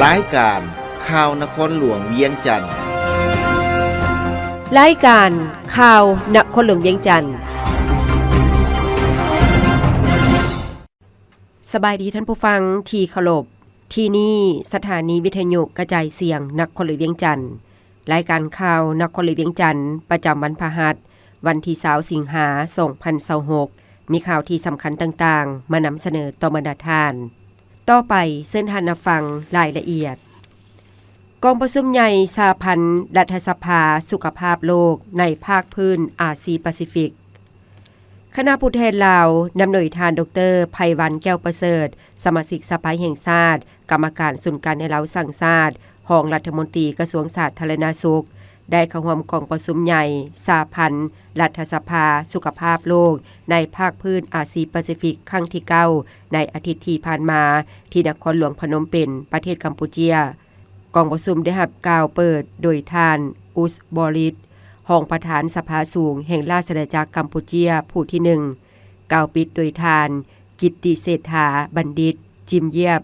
รายการข่าวนครหลวงเวียงจันทน์รายการข่าวนครหลวงเวียงจันทน์สบายดีท่านผู้ฟังที่เคารพที่นี่สถานีวิทยุกระจายเสียงนครหลวงเวียงจันทน์รายการข่าวนครหลวงเวียงจันทน์ประจำวันพฤหัสวันที่20สิงหาคม2026มีข่าวที่สำคัญต่างๆมานำเสนอต่อบรรดาท่านต่อไปเส้นทานรับฟังรายละเอียดกองประชุมใหญ่สหพันธ์รัฐสภาสุขภาพโลกในภาคพื้นอาซีแปซิฟิกคณะผู้แทนลาวนำโดยทานดร.ไพวันแก้วประเสริฐสมาชิกสภาแห่งชาติกรรมการศูนย์การในเหลาสั่งชาติรองรัฐมนตรีกระทรวงสาธารณสุขได้เข้าร่วมกองประชุมใหญ่สหพันธ์รัฐสภาสุขภาพโลกในภาคพื้นอาซีแปซิฟิกครั้งที่9ในอาทิตย์ที่ผ่านมาที่นครหลวงพนมเปญประเทศกัมพูเชียกองประชุมได้รับกล่าวเปิดโดยท่านอุสบอริตรองประธานสภาสูงแห่งราชอาณาจักรกัมพูเชียผู้ที่1กล่าวปิดโดยท่านกิตติเศรษฐาบัณฑิตจิมเยียบ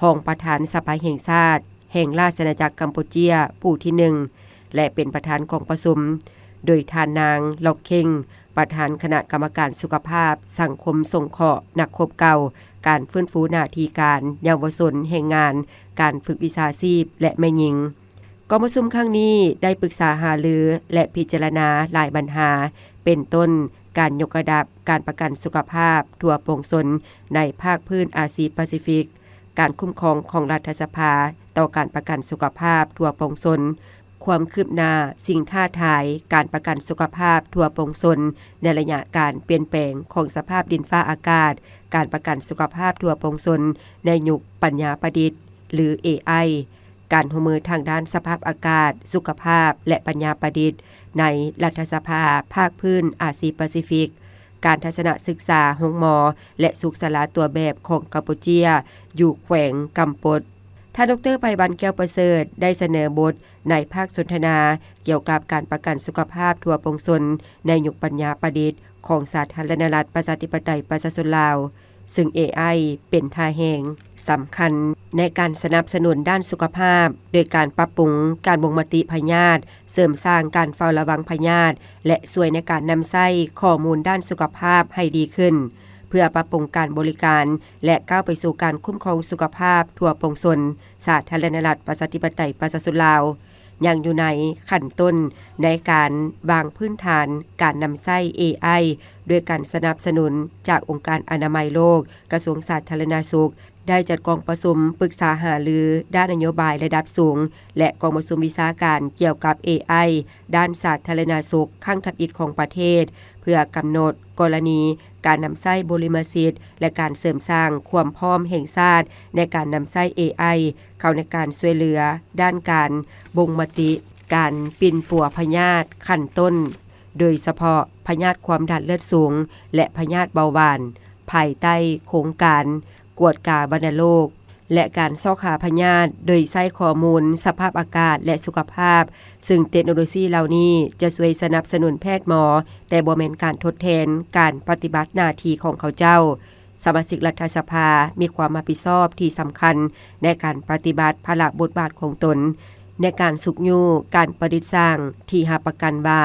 รองประธานสภาแห่งชาติแห่งราชอาณาจักรกัมพูเชียผู้ที่1และเป็นประธานของประชุมโดยท่านนางล็อกเค็งประธานคณะกรรมการสุขภาพสังคมสงเคราะห์นักคบเก่าการฟื้นฟูหน้าที่การเยาวชนแห่งงานการฝึกวิชาชีพและแม่หญิงกองประชุมครั้งนี้ได้ปรึกษาหารือและพิจารณาหลายปัญหาเป็นต้นการยกระดับการประกันสุขภาพทั่วโปร่งสนในภาคพื้นอาซีแปซิฟิกการคุ้มครองของรัฐสภาต่อการประกันสุขภาพทั่วโปร่งสนความคืบหน้าสิ่งท้าทายการประกันสุขภาพทั่วโปร่งสนในระยะการเปลี่ยนแปลงของสภาพดินฟ้าอากาศการประกันสุขภาพทั่วโปร่งสนในยุคปัญญาประดิษฐ์หรือ AI การร่วมมือทางด้านสภาพอากาศสุขภาพและปัญญาประดิษฐ์ในรัฐสภาภาคพื้นอาซีแปซิฟิกการทัศนศึกษาโรงหมอและสุขศาลาตัวแบบของกัมพูเชียอยู่แขวงกำปดท่านดร.ไพวันแก้วประเสริฐได้เสนอบทในภาคสนทนาเกี่ยวกับการประกันสุขภาพทั่วโปร่งสนในยุคปัญญาประดิษฐ์ของสาธารณรัฐประชาธิปไตยประชาชนลาวซึ่ง AI เป็นท่าแห่งสำคัญในการสนับสนุนด้านสุขภาพโดยการปรับปรุงการบ่งมติพยาธิเสริมสร้างการเฝ้าระวังพยาธิและช่วยในการนำใช้ข้อมูลด้านสุขภาพให้ดีขึ้นเพื่อปรับปรุงการบริการและก้าวไปสู่การคุ้มครองสุขภาพทั่วโปร่งสนสาธารณรัฐประชาธิปไตยประชาชนลาวยังอยู่ในขั้นต้นในการวางพื้นฐานการนำใช้ AI ด้วยการสนับสนุนจากองค์การอนามัยโลกกระทรวงสาธารณสุขได้จัดกองประชุมปรึกษาหารือด้านนโยบายระดับสูงและกองประชุมวิชาการเกี่ยวกับ AI ด้านสาธารณสุขครั้งถัดอีกของประเทศเพื่อกำหนดกรณีการนำใช้บริมสิทธิ์และการเสริมสร้างความพร้อมแห่งชาติในการนำใช้ AI เข้าในการช่วยเหลือด้านการบ่งมติการปิ่นปัวพยาธิขั้นต้นโดยเฉพาะพยาธิความดันเลือดสูงและพยาธิเบาหวานภายใต้โครงการกวดกาวัณโรคและการซอกหาพยาธิโดยใช้ข้อมูลสภาพอากาศและสุขภาพซึ่งเทคโนโลยีเหล่านี้จะช่วยสนับสนุนแพทย์หมอแต่บ่แม่นการทดแทนการปฏิบัติหน้าที่ของเขาเจ้าสมาชิกรัฐสภามีความรับผิดชอบที่สำคัญในการปฏิบัติภาระบทบาทของตนในการสุกยูการประดิษฐ์สร้างที่หาประกันว่า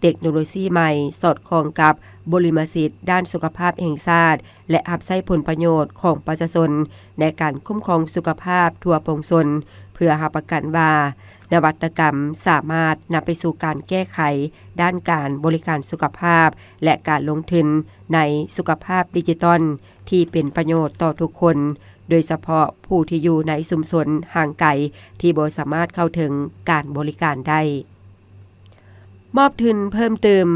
เทคโนโลยีใหม่สอดคล้องกับบริมสิทธิ์ด้านสุขภาพแห่งชาติและรับใช้ผลประโยชน์ของประชาชนในการคุ้มครองสุขภาพทั่วโปร่งสนเพื่อหาประกันว่านวัตกรรมสามารถนำไปสู่การแก้ไขด้านการบริการสุขภาพและการลงทุนในสุขภาพดิจิทัลที่เป็นประโยชน์ต่อทุกคนโดยเฉพาะผู้ที่อยู่ในชุมชนห่างไกลที่บ่สามารถเข้าถึงการบริการได้มอบทุนเพิ่มเติม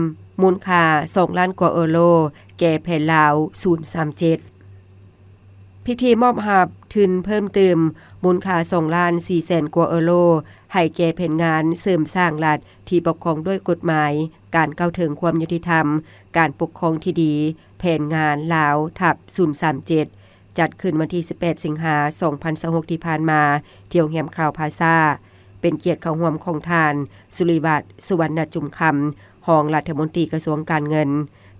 มูลค่า2ล้านกว่ายูโรแก่แผ่นลาว037พิธีมอบรับทุนเพิ่มเติมมูลค่า2ล้าน4แสนกว่ายูโรให้แก่แผนงานเสริมสร้างรัฐที่ปกครองด้วยกฎหมายการเข้าถึงความยุติธรรมการปกครองที่ดีแผนงานลาว037จัดขึ้นวันที่18สิงหาคม2026ที่ผ่านมาที่โรงแรมคราวพลาซ่าเป็นเกียรติเข้าร่วมของทานสุริวัฒน์สุวรรณจุมคำรองรัฐมนตรีกระทรวงการเงิน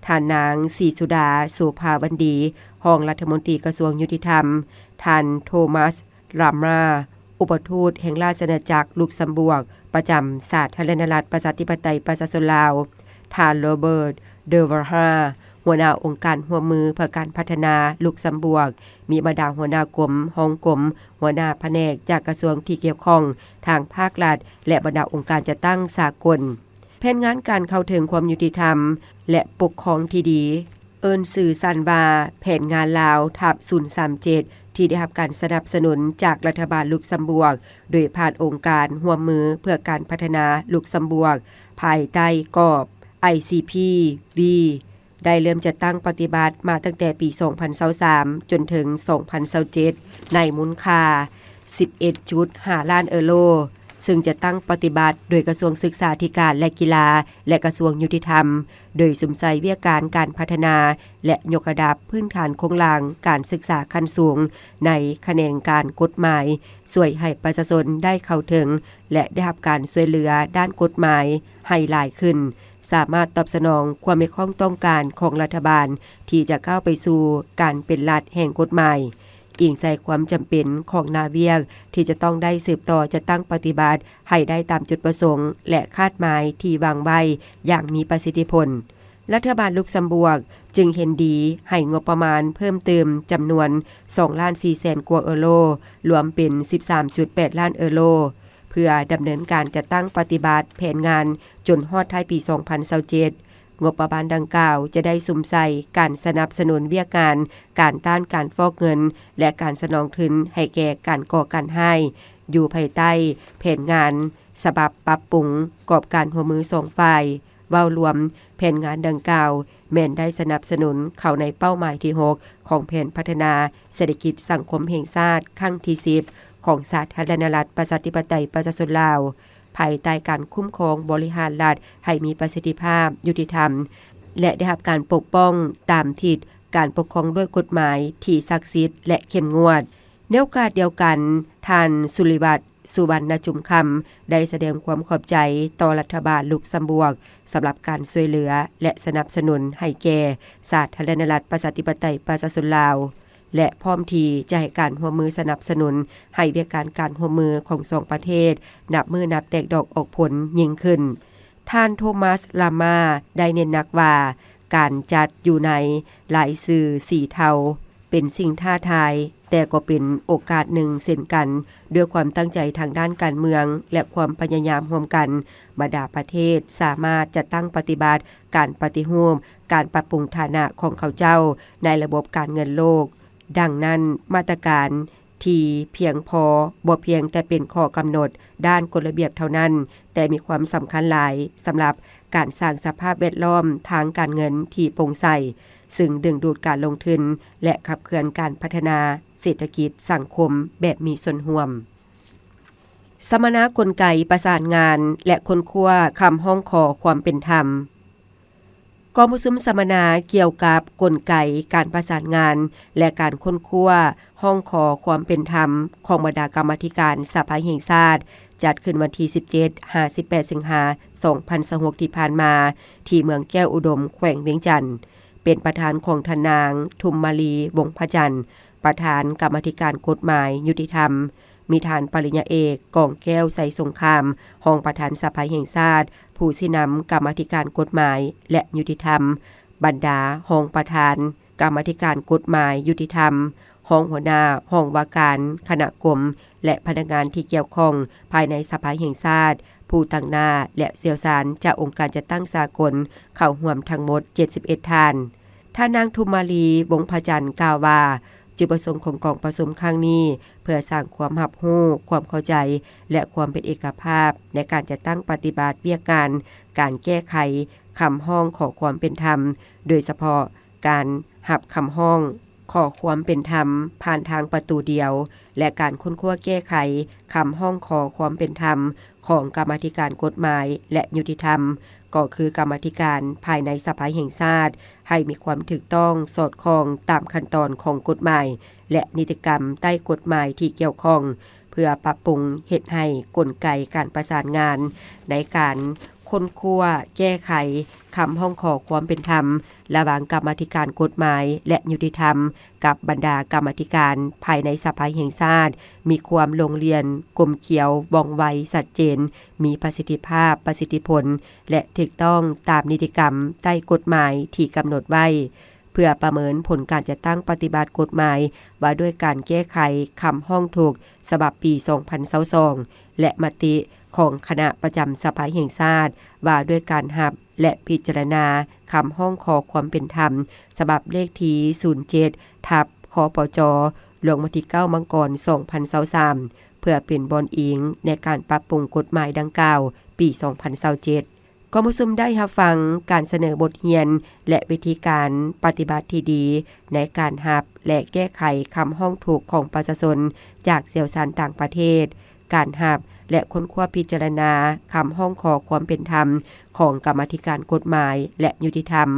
ท่านนางศรีสุดาโสภาวันดีรองรัฐมนตรีกระทรวงยุติธรรมท่านโทมัสรามรา อุปทูตแห่งราชอาณาจักรลุกเซมบวกประจำสาธารณรัฐประชาธิปไตยประชาชนลาวท่านโรเบิร์ตเดอเวอร์ฮาหัวหน้าองค์การร่วมมือเพื่อการพัฒนาลุกเซมบวกมีบรรดาหัวหน้ากรมห้องกรมหัวหน้าแผนกจากกระทรวงที่เกี่ยวข้องทางภาครัฐและบรรดาองค์การจัดตั้งสากลแผนงานการเข้าถึงความยุติธรรมและปกครองที่ดีเอิ้นสื่อสันว่าแผนงานลาวทับ037ที่ได้รับการสนับสนุนจากรัฐบาลลุกเซมบวกโดยผ่านองค์การร่วมมือเพื่อการพัฒนาลุกเซมบวกภายใต้กรอบ ICPV ได้เริ่มจัดตั้งปฏิบัติมาตั้งแต่ปี 2023 จนถึง 2027 ในมูลค่า 11.5 ล้านยูโรซึ่งจะตั้งปฏิบัติโดยกระทรวงศึกษาธิการและกีฬาและกระทรวงยุติธรรมโดยสุมใส่เวียการพัฒนาและยกระดับพื้นฐานโครงหลังการศึกษาขั้นสูงในแขนงการกฎหมายช่วยให้ประชาชนได้เข้าถึงและได้รับการช่วยเหลือด้านกฎหมายให้หลายขึ้นสามารถตอบสนองความไม่ข้องต้องการของรัฐบาลที่จะก้าวไปสู่การเป็นรัฐแห่งกฎหมายอิงใส่ความจำเป็นของนาเวียกที่จะต้องได้สืบต่อจะตั้งปฏิบัติให้ได้ตามจุดประสงค์และคาดหมายที่วางไว้อย่างมีประสิทธิผลรัฐบาลลุกเซมบวกจึงเห็นดีให้งบประมาณเพิ่มเติมจำนวน 2,400,000 กว่ายูโรรวมเป็น 13.8 ล้านยูโรเพื่อดำเนินการจัดตั้งปฏิบัติแผนงานจนฮอดท้ายปี 2027งบประมาณดังกล่าวจะได้สุมใส่การสนับสนุนเวียการต้านการฟอกเงินและการสนองทุนให้แก่การก่อการให้อยู่ภายใต้แผนงานฉบับปรับปรุงกอบการหัวมือ2ฝ่ายเว้ารวมแผนงานดังกล่าวแม่นได้สนับสนุนเข้าในเป้าหมายที่6ของแผนพัฒนาเศรษฐกิจสังคมแห่งชาติครั้งที่10ของสาธารณรัฐประชาธิปไตยประชาชนลาวภายใต้การคุ้มครองบริหารรัฐให้มีประสิทธิภาพยุติธรรมและได้รับการปกป้องตามทิศการปกครองด้วยกฎหมายที่ศักดิ์สิทธิ์และเข้มงวดในโอกาสเดียวกันท่านสุริวัฒน์สุวรรณจุมคำได้แสดงความขอบใจต่อรัฐบาลลุกเซมบวกสำหรับการช่วยเหลือและสนับสนุนให้แก่สาธารณรัฐประชาธิปไตยประชาชนลาวและพร้อมที่จะให้การร่วมมือสนับสนุนให้เวียการร่วมมือของ2ประเทศนับมือนับแตกดอกออกผลยิ่งขึ้นท่านโทมัสลามาได้เน้นหนักว่าการจัดอยู่ในหลายสื่อสีเทาเป็นสิ่งท้าทายแต่ก็เป็นโอกาสหนึ่งเช่นกันด้วยความตั้งใจทางด้านการเมืองและความพยายามร่วมกันบรรดาประเทศสามารถจัดตั้งปฏิบัติการปฏิรูปการปรับปรุงฐานะของเขาเจ้าในระบบการเงินโลกดังนั้นมาตรการที่เพียงพอบ่เพียงแต่เป็นข้อกำหนดด้านกฎระเบียบเท่านั้นแต่มีความสำคัญหลายสำหรับการสร้างสภาพแวดล้อมทางการเงินที่โปร่งใสซึ่งดึงดูดการลงทุนและขับเคลื่อนการพัฒนาเศรษฐกิจสังคมแบบมีส่วนร่วมสมณกลไกประสานงานและค้นคว้าคำห้องขอความเป็นธรรมกองประชุมสัมมนาเกี่ยวกับกลไกการประสานงานและการค้นคว้าห้องขอความเป็นธรรมของบรรดากรรมาธิการสภาแห่งชาติจัดขึ้นวันที่ 17-18 สิงหาคม 2026 ที่ผ่านมาที่เมืองแก้วอุดมแขวงเวียงจันทน์เป็นประธานของทนางทุมมาลีวงศ์พระจันทร์ประธานกรรมาธิการกฎหมายยุติธรรมมีทานปริญญาเอกกองแก้วใสสงครามรองประธานสภาแห่งชาติผู้สินำกรรมาธิการกฎหมายและยุติธรรมบรรดารองประธานกรรมาธิการกฎหมายยุติธรรมรองหัวหน้าห้องว่าการคณะกรมและพนักงานที่เกี่ยวข้องภายในสภาแห่งชาติผู้ตั้งหน้าและเชี่ยวชาญจากองค์การจัดตั้งสากลเข้าร่วมทั้งหมด71ท่านท่านนางทุมมาลีวงศ์พระจันทร์กล่าวว่าจุดประสงค์ของกองประชุมครั้งนี้เพื่อสร้างความรับรู้ความเข้าใจและความเป็นเอกภาพในการจัดตั้งปฏิบัติเวียการแก้ไขคำห้องขอความเป็นธรรมโดยเฉพาะการรับคำห้องขอความเป็นธรรมผ่านทางประตูเดียวและการค้นคว้าแก้ไขคำห้องขอความเป็นธรรมของกรรมาธิการกฎหมายและยุติธรรมก็คือกรรมาธิการภายในสภาแห่งชาติให้มีความถูกต้องสอดคล้องตามขั้นตอนของกฎหมายและนิติกรรมใต้กฎหมายที่เกี่ยวข้องเพื่อปรับปรุงเฮ็ดให้กลไกการประสานงานในการค้นคว้าแก้ไข คำห้องขอความเป็นธรรมระหว่างกรรมาธิการกฎหมายและยุติธรรมกับบรรดากรรมาธิการภายในสภาแห่งชาติมีความลงเรียนกลมเขียวว่องไวชัดเจนมีประสิทธิภาพประสิทธิผลและถูกต้องตามนิติกรรมใต้กฎหมายที่กำหนดไว้เพื่อประเมินผลการจัดตั้งปฏิบัติกฎหมายว่าด้วยการแก้ไขคำห้องถูกฉบับปี 2022 และมติของคณะประจำสภาแห่งชาติว่าด้วยการรับและพิจารณาคำห้องขอความเป็นธรรมฉบับเลขที่ 07/คปจ.ลงวันที่ 9 มังกร 2023 เพื่อเป็นบอนอิงในการปรับปรุงกฎหมายดังกล่าวปี 2027กองประชุมได้รับฟังการเสนอบทเรียนและวิธีการปฏิบัติที่ดีในการรับและแก้ไขคำห้องถูกของประชาชนจากเสี่ยวชาญต่างประเทศการรับและค้นคว้าพิจารณาคำห้องขอความเป็นธรรมของกรรมาธิการกฎหมายและยุติธรรม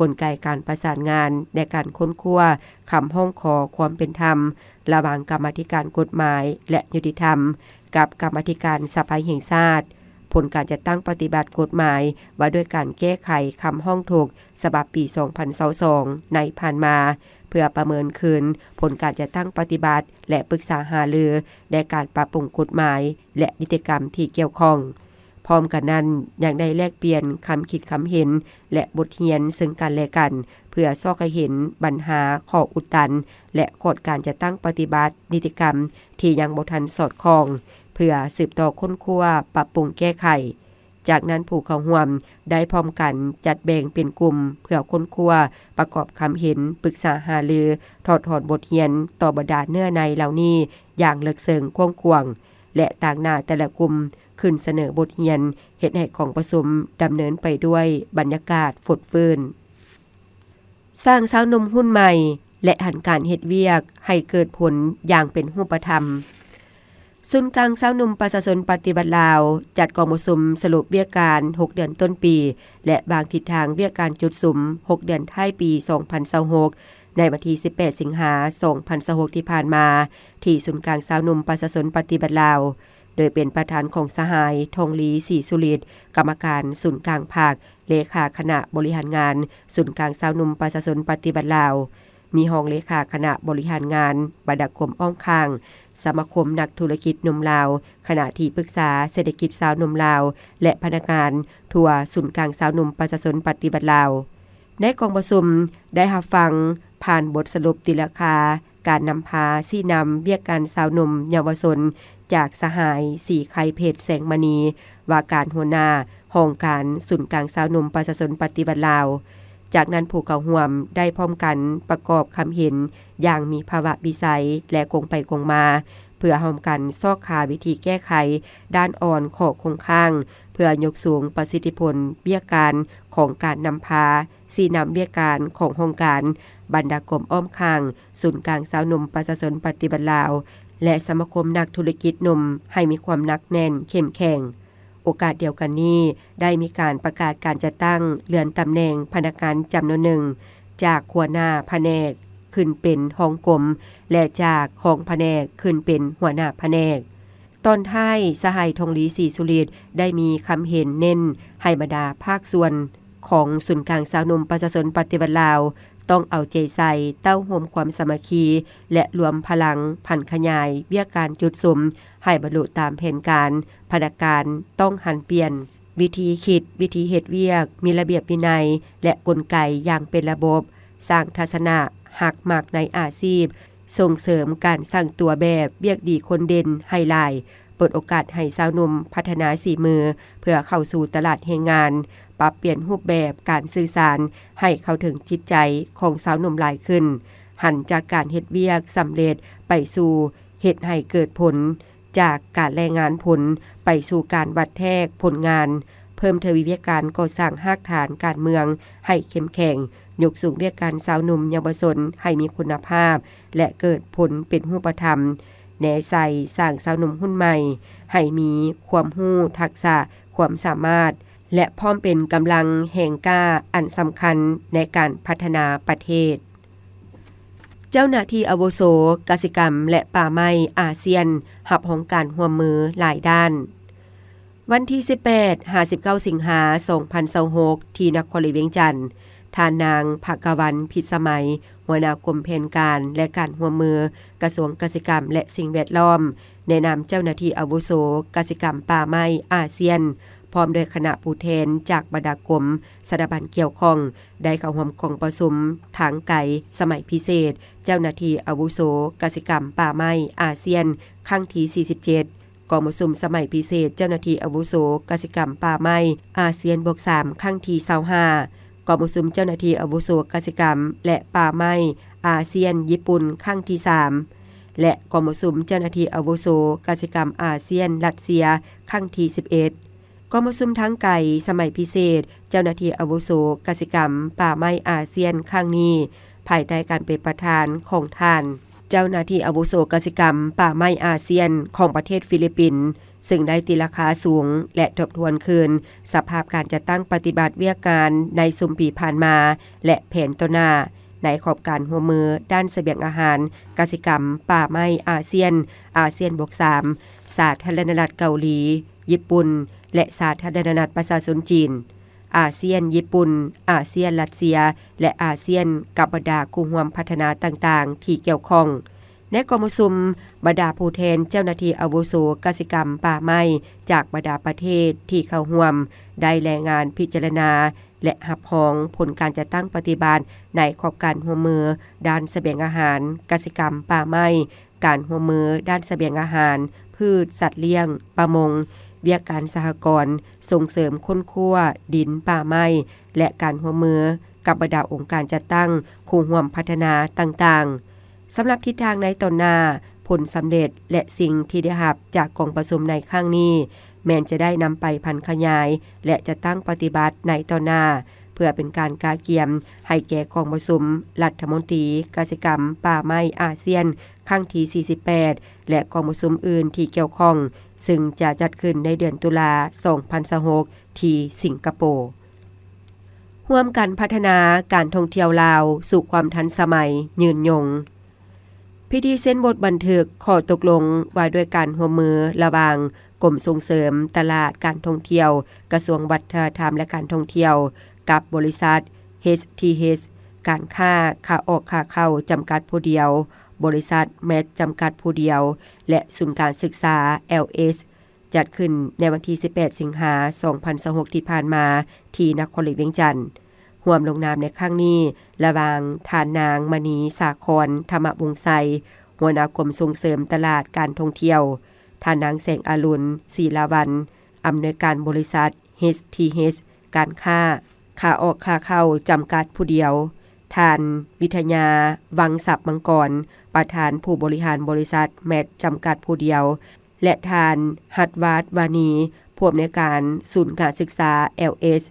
กลไกการประสานงานในการค้นคว้าคำห้องขอความเป็นธรรมระหว่างกรรมาธิการกฎหมายและยุติธรรมกับกรรมาธิการสภาแห่งชาติผลการจัดตั้งปฏิบัติกฎหมายว่าด้วยการแก้ไขคำห้องถูกฉบับปี 2022 ในผ่านมาเพื่อประเมินคืนผลการจัดตั้งปฏิบัติและปรึกษาหารือในการปรับปรุงกฎหมายและนิติกรรมที่เกี่ยวข้องพร้อมกันนั้นยังได้แลกเปลี่ยนคำคิดคำเห็นและบทเรียนซึ่งกันและกันเพื่อซอกให้เห็นปัญหาข้ออุดตันและกฎการจัดตั้งปฏิบัตินิติกรรมที่ยังบ่ทันสอดคล้องเพื่อสืบต่อค้นคว้าปรับปรุงแก้ไขจากนั้นผู้เข้าร่วมได้พร้อมกันจัดแบ่งเป็นกลุ่มเพื่อค้นคว้าประกอบคำเห็นปรึกษาหารือถอดถอนบทเรียนต่อบรรดาเนื้อในเหล่านี้อย่างลึกซึ้งกว้างขวางและต่างหน้าแต่ละกลุ่มขึ้นเสนอบทเรียนเฮ็ดให้ของประชุมดำเนินไปด้วยบรรยากาศฝดฟื้นสร้างสาวนมหุ้นใหม่และหันการเฮ็ดเวียกให้เกิดผลอย่างเป็นรูปธรรมศูนย์กลางสาวหนุ่มประชาชนปฏิบัติลาวจัดกองประชุมสรุปเวียกการ6เดือนต้นปีและบางทิศทางเวียกการจุดสุม6เดือนท้ายปี 2026ในวันที่ 18 สิงหาคม 2026ที่ผ่านมาที่ศูนย์กลางสาวหนุ่มประชาชนปฏิบัติลาวโดยเป็นประธานของสหายทองลีศรีสุริตกรรมการศูนย์กลางภาคเลขาคณะบริหารงานศูนย์กลางสาวหนุ่มประชาชนปฏิบัติลาวมีรองเลขาคณะบริหารงานบรรดากรมอ้อมข้างสมาคมนักธุรกิจหนุ่มลาวคณะที่ปรึกษาเศรษฐกิจสาวหนุ่มลาวและพนักงานทั่วศูนย์กลางสาวหนุ่มประชาชนปฏิบัติลาวในกองประชุมได้รับฟังผ่านบทสรุปติราคาการนำพาซี่นำเวียกการสาวหนุ่มเยาวชนจากสหายสีไข่เพชรแสงมณีว่าการหัวหน้าห้องการศูนย์กลางสาวหนุ่มประชาชนปฏิบัติลาวจากนั้นผู้เข้าร่วมได้พร้อมกันประกอบคำเห็นอย่างมีภาวะวิสัยและคงไปคงมาเพื่อร่วมกันซอกหาวิธีแก้ไขด้านอ่อนของคงข้างเพื่อยกสูงประสิทธิผลเบี้ยการของการนำพาสีนำเบี้ยการของโครงการบรรดากรมอ้อมข้างศูนย์กลางสาวหนุ่มประชาชนปฏิบัติลาวและสมาคมนักธุรกิจหนุ่มให้มีความหนักแน่นเข้มแข็งโอกาสเดียวกันนี้ได้มีการประกาศการจัดตั้งเรือนตำแหน่งพนักงานจำนวนหนึ่งจากหัวหน้าแผนกขึ้นเป็นห้องกรมและจากห้องแผนกขึ้นเป็นหัวหน้าแผนกตอนท้ายสหายทองลีศรีสุริตได้มีคำเห็นเน้นให้บรรดาภาคส่วนของศูนย์กลางสาวหนุ่มประชาชนปฏิบัติลาวต้องเอาใจใส่เต้าห่มความสามัคคีและรวมพลังพันขยายเบี้ยการจุดสุมให้บรรลุตามแผนการพนักงานต้องหันเปลี่ยนวิธีคิดวิธีเฮ็ดเวียกมีระเบียบวินัยและกลไกอย่างเป็นระบบสร้างทัศนะหักมากในอาชีพส่งเสริมการสร้างตัวแบบเวียกดีคนเด่นไฮไลท์เปิดโอกาสให้สาวหนุ่มพัฒนาสีมือเพื่อเข้าสู่ตลาดแรงงานปรับเปลี่ยนรูปแบบการสื่อสารให้เข้าถึงจิตใจของสาวหนุ่มหลายขึ้นหันจากการเฮ็ดเวียกสำเร็จไปสู่เฮ็ดให้เกิดผลจากการแรงงานผลไปสู่การวัดแทกผลงานเพิ่มทวีเวียกการก่อสร้างรากฐานการเมืองให้เข้มแข็งยกสูงเวียกการสาวหนุ่มเยาวชนให้มีคุณภาพและเกิดผลเป็นรูปธรรมแนใส่สร้างสาวหนุ่มหุ้นใหม่ให้มีความรู้ทักษะความสามารถและพร้อมเป็นกำลังแห่งกล้าอันสำคัญในการพัฒนาประเทศเจ้าหน้าที่อาวุโสกสิกรรมและป่าไม้อาเซียนรับของการร่วมมือหลายด้าน วันที่18-59 สิงหาคม 2026ที่นครหลวงเวียงจันทน์ท่านนางภกวันพิสมัยหัวหน้ากรมแผนการและการร่วมมือกระทรวงเกษตรกรรมและสิ่งแวดล้อมแนะนำเจ้าหน้าที่อาวุโสกสิกรรมป่าไม้อาเซียนพร้อมด้วยคณะผู้แทนจากบรรดากรมสถาบันเกี่ยวข้องได้เข้าร่วมกองประชุมทางไกลสมัยพิเศษเจ้าหน้าที่อาวุโสกสิกรรมป่าไม้อาเซียนครั้งที่47กองประชุมสมัยพิเศษเจ้าหน้าที่อาวุโสกสิกรรมป่าไม้อาเซียนบวก3ครั้งที่25กองประชุมเจ้าหน้าที่อาวุโสกสิกรรมและป่าไม้อาเซียนญี่ปุ่นครั้งที่3และกองประชุมเจ้าหน้าที่อาวุโสกสิกรรมอาเซียนรัสเซียครั้งที่11กองประชุมทางไกลสมัยพิเศษเจ้าหน้าที่อาวุโสกสิกรรมป่าไม้อาเซียนครั้งนี้ภายใต้การเป็นประธานของท่านเจ้าหน้าที่อาวุโสกสิกรรมป่าไม้อาเซียนของประเทศฟิลิปปินส์ซึ่งได้ตีราคาสูงและทบทวนคืนสภาพการจัดตั้งปฏิบัติเวียกการในสุมปีผ่านมาและแผนต่อหน้าในขอบการร่วมมือด้านเสบียงอาหารกสิกรรมป่าไม้อาเซียนบวก3สาธารณรัฐเกาหลีญี่ปุ่นและสาธารณรัฐประชาชนจีนอาเซียนญี่ปุ่นอาเซียนรัสเซียและอาเซียนกับบรรดาคู่ร่วมพัฒนาต่างๆที่เกี่ยวข้องในกองประชุมบรรดาผู้แทนเจ้าหน้าที่อาวุโสกสิกรรมป่าไม้จากบรรดาประเทศที่เข้าร่วมได้รายงานพิจารณาและรับรองผลการจัดตั้งปฏิบัติในขอบการร่วมมือด้านเสบียงอาหารกสิกรรมป่าไม้การร่วมมือด้านเสบียงอาหารพืชสัตว์เลี้ยงประมงเวียกการสหกรณ์ส่งเสริมค้นคว้าดินป่าไม้และการร่วมมือกับบรรดาองค์การจัดตั้งคู่ร่วมพัฒนาต่างๆสำหรับทิศทางในตอนหน้าผลสำเร็จและสิ่งที่ได้รับจากกองประชุมในครั้งนี้แม้นจะได้นำไปพันขยายและจะตั้งปฏิบัติในตอนหน้าเพื่อเป็นการกาเกียมให้แก่กองประชุมรัฐมนตรีกสิกรรมป่าไม้อาเซียนครั้งที่48และกองประชุมอื่นที่เกี่ยวข้องซึ่งจะจัดขึ้นในเดือนตุลา2026ที่สิงคโปร์ร่วมกันพัฒนาการท่องเที่ยวลาวสู่ความทันสมัยยืนยงพิธีเซ็นบทบันทึกข้อตกลงว่าด้วยการร่วมมือระหว่างกรมส่งเสริมตลาดการท่องเที่ยวกระทรวงวัฒนธรรมและการท่องเที่ยวกับบริษัท HTH การค้าขาออกขาเข้าจำกัดผู้เดียวบริษัทแมทจำกัดผู้เดียวและศูนย์การศึกษา LS จัดขึ้นในวันที่18สิงหาคม2026ที่ผ่านมาที่นครหลวงเวียงจันทน์ร่วมลงนามในครั้งนี้ระหว่างท่านนางมณีสาครธรรมวงศ์ไสหัวหน้ากรมส่งเสริมตลาดการท่องเที่ยวท่านนางแสงอรุณศรีลาวันอำนวยการบริษัท HTH การค้าขาออกขาเข้าจำกัดผู้เดียวท่านวิทยาวังศัพท์มังกรประธานผู้บริหารบริษัทแมทจำกัดผู้เดียวและท่านหัดวาดวานีผู้อำนวยการศูนย์การศึกษา LS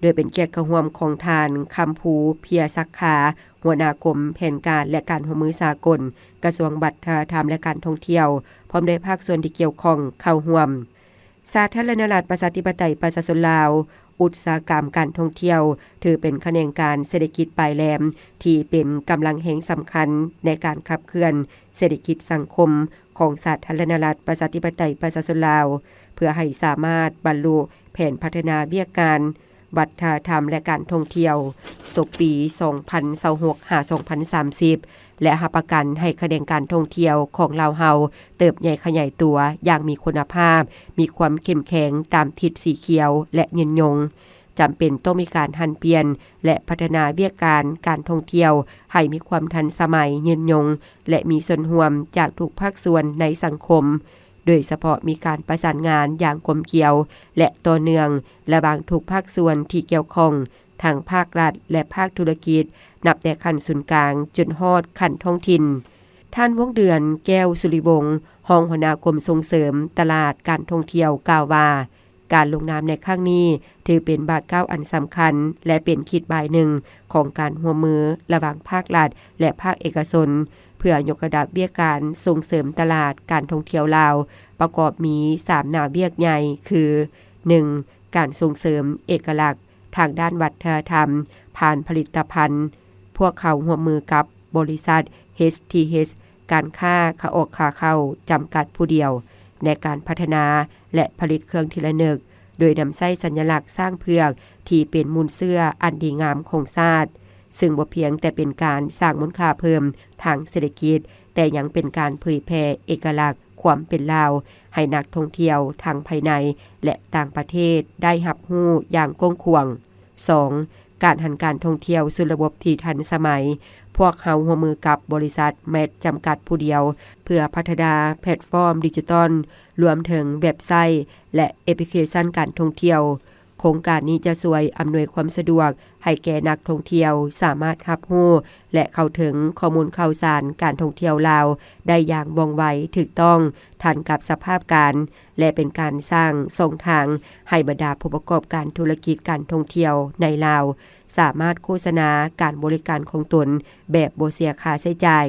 โดยเป็นเกียรติเข้าร่วมของท่านคำภูเพียศักขาหัวหน้ากรมแผนการและการร่วมมือสากลกระทรวงวัฒนธรรมและการท่องเที่ยวพร้อมด้วยภาคส่วนที่เกี่ยวข้องเข้าร่วมสาธารณรัฐประชาธิปไตยประชาชนลาวอุตสาหกรรมการท่องเที่ยวถือเป็นแขนงการเศรษฐกิจปลายแหลมที่เป็นกำลังแห่งสำคัญในการขับเคลื่อนเศรษฐกิจสังคมของสาธารณรัฐประชาธิปไตยประชาชนลาวเพื่อให้สามารถบรรลุแผนพัฒนาเวียกการวัฒนธรรมและการท่องเที่ยวศกปี 2026-2030 และรับประกันให้แขนงการท่องเที่ยวของลาวเฮาเติบใหญ่ขยายตัวอย่างมีคุณภาพมีความเข้มแข็งตามทิศสีเขียวและยืนยงจำเป็นต้องมีการหันเปลี่ยนและพัฒนาเวียกการท่องเที่ยวให้มีความทันสมัยยืนยงและมีส่วนร่วมจากทุกภาคส่วนในสังคมโดยเฉพาะมีการประสานงานอย่างกลมเกลียวและต่อเนื่องระหว่างทุกภาคส่วนที่เกี่ยวข้องทางภาครัฐและภาคธุรกิจนับแต่ขั้นศูนย์กลางจนฮอดขั้นท้องถิ่นท่านวงเดือนแก้วสุริวงศ์รองหัวหน้ากรมส่งเสริมตลาดการท่องเที่ยวกล่าวว่าการลงนามในครั้งนี้ถือเป็นบาทก้าวอันสำคัญและเป็นขีดหมายหนึ่งของการร่วมมือระหว่างภาครัฐและภาคเอกชนเพื่อยกระดับเวียกการส่งเสริมตลาดการท่องเที่ยวลาวประกอบมี3หน้าเวียกใหญ่คือ 1. การส่งเสริมเอกลักษณ์ทางด้านวัฒนธรรมผ่านผลิตภัณฑ์พวกเขาร่วมมือกับบริษัท HTH การค้าขาออกขาเข้าจำกัดผู้เดียว ในการพัฒนาและผลิตเครื่องทีละนึกโดยนำใช้สัญลักษณ์สร้างเพือกที่เป็นมูลเสื้ออันดีงามของชาติซึ่งบ่เพียงแต่เป็นการสร้างมูลค่าเพิ่มทางเศรษฐกิจแต่ยังเป็นการเผยแพร่เอกลักษณ์ความเป็นลาวให้นักท่องเที่ยวทั้งภายในและต่างประเทศได้รับรู้อย่างกว้างขวาง 2. การหันการท่องเที่ยวสู่ระบบที่ทันสมัยพวกเฮาร่วมมือกับบริษัทแมทจำกัดผู้เดียวเพื่อพัฒนาแพลตฟอร์มดิจิทัลรวมถึงเว็บไซต์และแอปพลิเคชันการท่องเที่ยวโครงการนี้จะช่วยอำนวยความสะดวกให้แก่นักท่องเที่ยวสามารถรับรู้และเข้าถึงข้อมูลข่าวสารการท่องเที่ยวลาวได้อย่างว่องไวถูกต้องทันกับสภาพการและเป็นการสร้างช่องทางให้บรรดาผู้ประกอบการธุรกิจการท่องเที่ยวในลาวสามารถโฆษณาการบริการของตนแบบบ่เสียค่าใช้จ่าย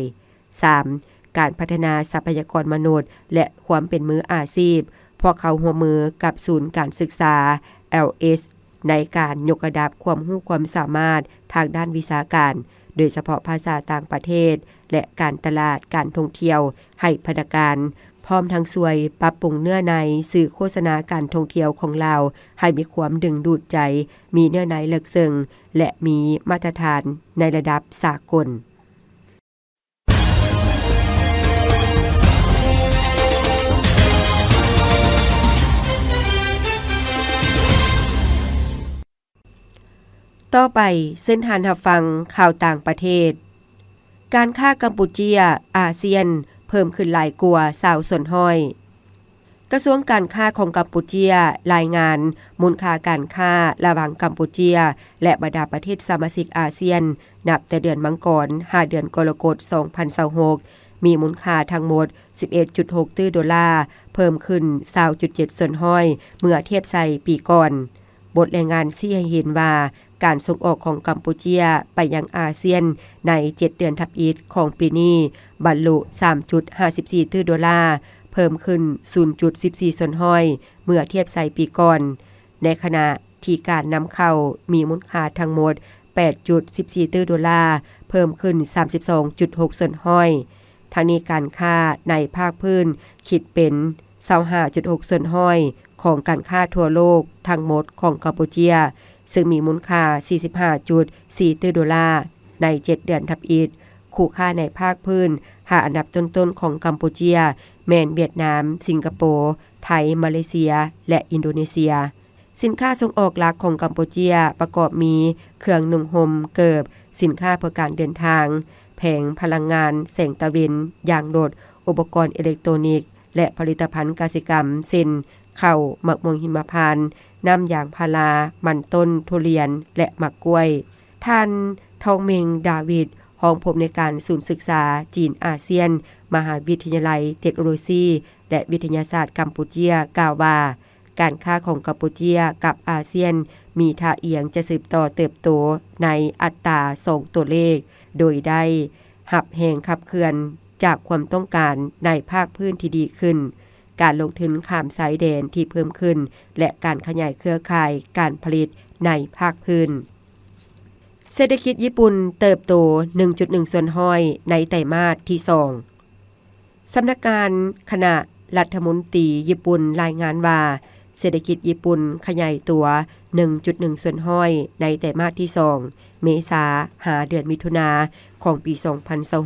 3. การพัฒนาทรัพยากรมนุษย์และความเป็นมืออาชีพพวกเขาร่วมมือกับศูนย์การศึกษา LS ในการยกระดับความรู้ความสามารถทางด้านวิชาการโดยเฉพาะภาษาต่างประเทศและการตลาดการท่องเที่ยวให้พนักงานพร้อมทั้งช่วยปรับปรุงเนื้อในสื่อโฆษณาการท่องเที่ยวของเราให้มีความดึงดูดใจมีเนื้อในลึกซึ้งและมีมาตรฐานในระดับสากลต่อไปเส้นทางรับฟังข่าวต่างประเทศการค้ากัมพูเจียอาเซียนเพิ่มขึ้นหลายกว่า20ส่วนห้อยกระทรวงการค้าของกัมพูเจียรายงานมูลค่าการค้าระหว่างกัมพูเจียและบรรดาประเทศสมาชิกอาเซียนนับแต่เดือนมังกร5เดือนกรกฎาคม2026มีมูลค่าทั้งหมด 11.6 ตื้อดอลลาร์เพิ่มขึ้น 20.7 ส่วนห้อยเมื่อเทียบใส่ปีก่อนบทรายงานชี้ให้เห็นว่าการส่งออกของกัมพูเจียไปยังอาเซียนใน7เดือนทับอิฐของปีนี้บรรลุ 3.54 ตื้อดอลลาร์เพิ่มขึ้น 0.14 ส่วนห้อยเมื่อเทียบใส่ปีก่อนในขณะที่การนำเข้ามีมูลค่าทั้งหมด 8.14 ตื้อดอลลาร์เพิ่มขึ้น 32.6 ส่วนห้อยทั้งนี้การค้าในภาคพื้นคิดเป็น 25.6 ส่วนห้อยของการค้าทั่วโลกทั้งหมดของกัมพูเจียซึ่งมีมูลค่า 45.4 ตื้อดอลลาร์ใน7เดือนทับอิฐคู่ค่าในภาคพื้น5อันดับต้นๆของกัมพูเจียแม่นเวียดนามสิงคโปร์ไทยมาเลเซียและอินโดนีเซียสินค้าส่งออกหลักของกัมพูเจียประกอบมีเครื่องนุ่งห่มเกิบสินค้าเพื่อการเดินทางแผงพลังงานแสงตะเวนยางรถอุปกรณ์อิเล็กทรอนิกส์และผลิตภัณฑ์กสิกรรมเช่นข้าวมะม่วงหิมพานต์น้ำยางพารามันต้นทุเรียนและมะกล้วยท่านทองเมงดาวิดรองผู้อำนวยการศูนย์ศึกษาจีนอาเซียนมหาวิทยาลัยเทคโนโลยีและวิทยาศาสตร์กัมพูเจียกล่าวว่าการค้าของกัมพูเจียกับอาเซียนมีท่าเอียงจะสืบต่อเติบโตในอัตรา2ตัวเลขโดยได้หับแห่งขับเคลื่อนจากความต้องการในภาคพื้นที่ดีขึ้นการลงทุนข้ามสายแดนที่เพิ่มขึ้นและการขยายเครือข่ายการผลิตในภาคพื้นเศรษฐกิจญี่ปุ่นเติบโต 1.1 ส่วนห้อยในไตรมาสที่2สำนักงานคณะรัฐมนตรีญี่ปุ่นรายงานว่าเศรษฐกิจญี่ปุ่นขยายตัว 1.1 ส่วนห้อยในไตรมาสที่2เมษายนหาเดือนมิถุนายนของปี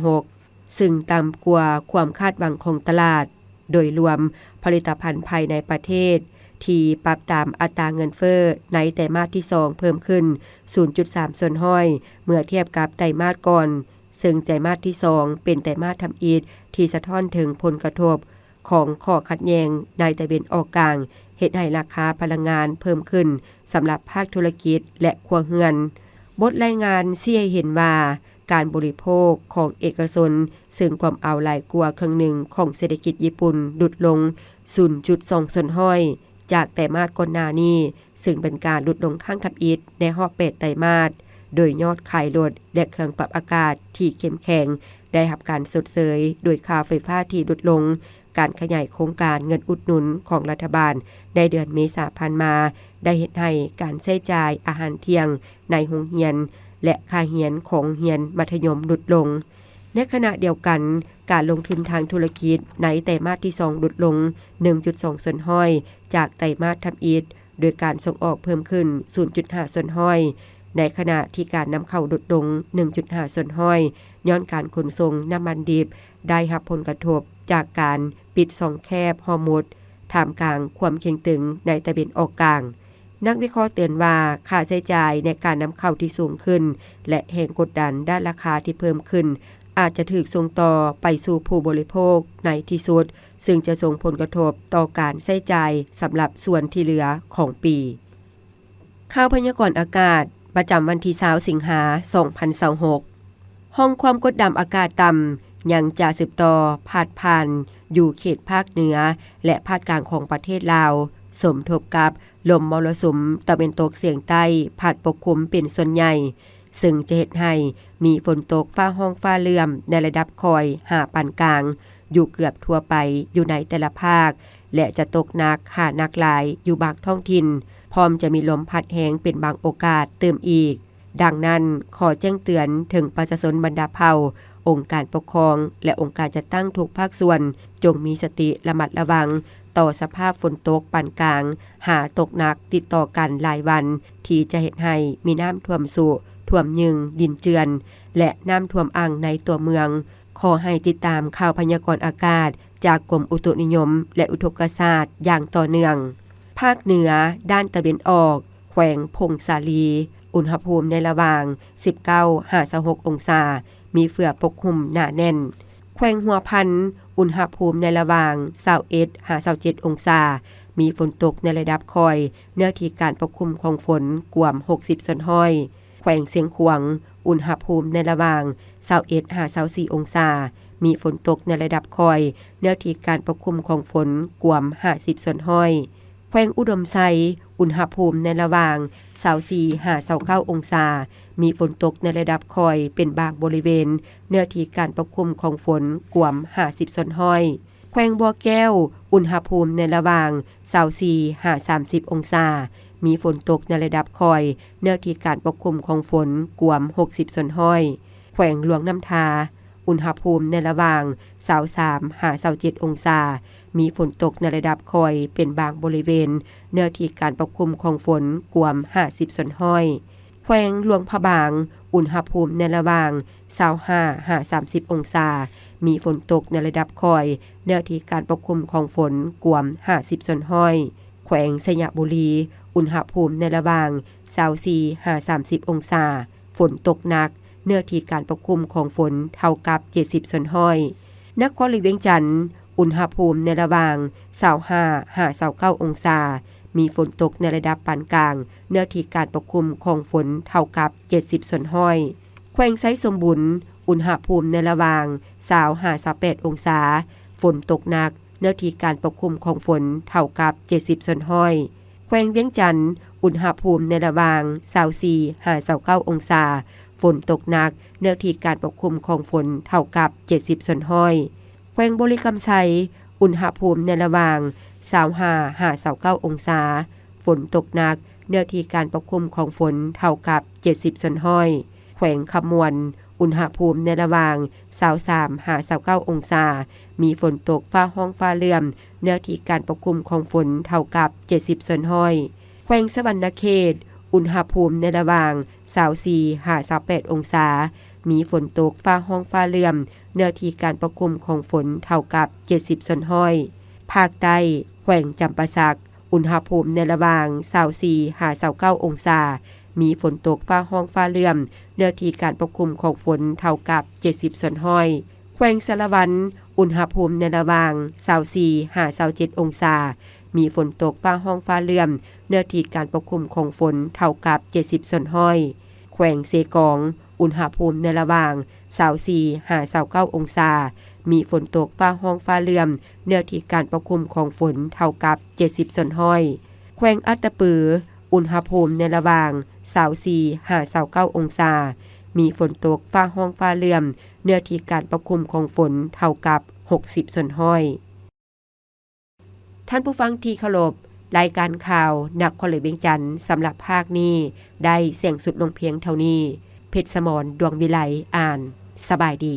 2026ซึ่งต่ำกว่าความคาดหวังของตลาดโดยรวมผลิตภัณฑ์ภายในประเทศที่ปรับตามอัตราเงินเฟ้อในไตรมาสที่2เพิ่มขึ้น 0.3 ส่วนห้อยเมื่อเทียบกับไตรมาสก่อนซึ่งไตรมาสที่2เป็นไตรมาสทำอิฐที่สะท้อนถึงผลกระทบของข้อขัดแย้งในตะวันออกกลางเฮ็ดให้ราคาพลังงานเพิ่มขึ้นสำหรับภาคธุรกิจและครัวเรือนบทรายงานชี้ให้เห็นว่าการบริโภคของเอกชนซึ่งความเอาหลายกว่าครึ่งหนึ่งของเศรษฐกิจญี่ปุ่นลดลง 0.2 ส่วนห้อยจากไตรมาสก่อนหน้านี้ซึ่งเป็นการลดลงข้างทับอิฐในรอบ8ไตรมาสโดยยอดขายรถและเครื่องปรับอากาศที่เข้มแข็งได้รับการสดเสยโดยค่าไฟฟ้าที่ลดลงการขยายโครงการเงินอุดหนุนของรัฐบาลในเดือนเมษายนผ่านมาได้เฮ็ดให้การใช้จ่ายอาหารเที่ยงในโรงเรียนและค่าเรียนของเรียนมัธยมลดลง ในขณะเดียวกันการลงทุนทางธุรกิจในไตรมาสที่2ลดลง 1.2 ส่วนห้อยจากไตรมาสทำอิฐโดยการส่งออกเพิ่มขึ้น 0.5 ส่วนห้อยในขณะที่การนำเข้าลดลง 1.5 ส่วนห้อยย้อนการขนส่งน้ำมันดิบได้รับผลกระทบจากการปิดช่องแคบฮอร์มุซท่ามกลางความเข็งตึงในตะวันออกกลางนักวิเคราะห์เตือนว่าค่าใช้จ่ายในการนำเข้าที่สูงขึ้นและแรงกดดันด้านราคาที่เพิ่มขึ้นอาจจะถูกส่งต่อไปสู่ผู้บริโภคในที่สุดซึ่งจะส่งผลกระทบต่อการใช้จ่ายสำหรับส่วนที่เหลือของปีข่าวพยากรณ์อากาศประจำวันที่20สิงหาคม 2026ห้องความกดดันอากาศต่ำยังจะสืบต่อพาดผ่านอยู่เขตภาคเหนือและภาคกลางของประเทศลาวสมทบกับลมมรสุมตะวันตกเฉียงใต้พัดปกคลุมเป็นส่วนใหญ่ซึ่งจะเฮ็ดให้มีฝนตกฟ้าห้องฟ้าเลื่อมในระดับคอยหาปานกลางอยู่เกือบทั่วไปอยู่ในแต่ละภาคและจะตกหนักหาหนักหลายอยู่บางท้องถิ่นพร้อมจะมีลมพัดแรงเป็นบางโอกาสเติมอีกดังนั้นขอแจ้งเตือนถึงประชาชนบรรดาเผ่าองค์การปกครองและองค์การจัดตั้งทุกภาคส่วนจงมีสติระมัดระวังต่อสภาพฝนตกปานกลางหาตกหนักติดต่อกันหลายวันที่จะเฮ็ดให้มีน้ำท่วมสูงท่วมยึงดินเจือนและน้ำท่วมอ่างในตัวเมืองขอให้ติดตามข่าวพยากรณ์อากาศจากกรมอุตุนิยมและอุทกศาสตร์อย่างต่อเนื่องภาคเหนือด้านตะวันออกแขวงพงสาลีอุณหภูมิในระหว่าง 19-26 องศามีเฟือกปกคลุมหนาแน่นแขวงหัวพันอุณหภูมิในระหว่าง 21-27 องศามีฝนตกในระดับคอยเนื้อที่การปกคลุมของฝนกว่า60ส่วนห้อยแขวงเสียงขวางอุณหภูมิในระหว่าง 21-24 องศามีฝนตกในระดับคอยเนื้อที่การปกคลุมของฝนกว่า50ส่วนห้อยแขวงอุดมไซอุณหภูมิในระหว่าง 24-29 องศามีฝนตกในระดับคอยเป็นบางบริเวณเนื้อที่การปกคลุมของฝนกว่า50ส่วนห้อยแขวงบัวแก้วอุณหภูมิในระหว่าง 24-30 องศามีฝนตกในระดับคอยเนื้อที่การปกคลุมของฝนกว่า60ส่วนห้อยแขวงหลวงน้ำทาอุณหภูมิในระหว่าง 23-27 องศามีฝนตกในระดับคอยเป็นบางบริเวณเนื้อที่การปกคลุมของฝนกว่า50ส่วนห้อยแขวงหลวงพระบางอุณหภูมิในระหว่าง 25-30 องศามีฝนตกในระดับคอยเนื้อที่การปกคลุมของฝนกว่า50ส่วนห้อยแขวงสยบุรีอุณหภูมิในระหว่าง 24-30 องศาฝนตกหนักเนื้อที่การปกคลุมของฝนเท่ากับ70ส่วนห้อยนครหลวงเวียงจันทน์อุณหภูมิในระหว่าง 25-29 องศามีฝนตกในระดับปานกลางเนื้อที่การปกคลุมของฝนเท่ากับ70ส่วนห้อยแขวงไซสมบุญอุณหภูมิในระหว่าง 20-28 องศาฝนตกหนักเนื้อที่การปกคลุมของฝนเท่ากับ70ส่วนห้อยแขวงเวียงจันทน์อุณหภูมิในระหว่าง 24-29 องศาฝนตกหนักเนื้อที่การปกคลุมของฝนเท่ากับ70ส่วนห้อยแขวงบริกรรมไซอุณหภูมิในระหว่าง 25-29 องศาฝนตกหนักเนื้อที่การปกคลุมของฝนเท่ากับ70ส่วนห้อยแขวงคำมวนอุณหภูมิในระหว่าง 23-29 องศามีฝนตกฟ้าห้องฟ้าเลื่อมเนื้อที่การปกคลุมของฝนเท่ากับ70ส่วนห้อยแขวงสวรรณเขตอุณหภูมิในระหว่าง 24-28 องศามีฝนตกฟ้าห้องฟ้าเลื่อมเนื้อที่การปกคลุมของฝนเท่ากับ70ส่วนห้อยภาคใต้แขวงจำปาสักอุณหภูมิในระหว่าง 24-29 องศามีฝนตกฟ้าห้องฟ้าเลื่อมเนื้อที่การปกคลุมของฝนเท่ากับ70ส่วนห้อยแขวงสารวันอุณหภูมิในระหว่าง 24-27 องศามีฝนตกฟ้าห้องฟ้าเลื่อมเนื้อที่การปกคลุมของฝนเท่ากับ70ส่วนห้อยแขวงเซกองอุณหภูมิในระหว่าง 24-29 องศามีฝนตกฟ้าห้องฟ้าเลื่อมเนื้อที่การปกคลุมของฝนเท่ากับ70ส่วนห้อยแขวงอัตตปืออุณหภูมิในระหว่าง 24-29 องศามีฝนตกฟ้าห้องฟ้าเลื่อมเนื้อที่การปกคลุมของฝนเท่ากับ60ส่วนห้อยท่านผู้ฟังที่เคารพรายการข่าวนครหลวงเวียงจันทน์สำหรับภาคนี้ได้เสี่ยงสุดลงเพียงเท่านี้เพชรสมรดวงวิไลอ่านสบายดี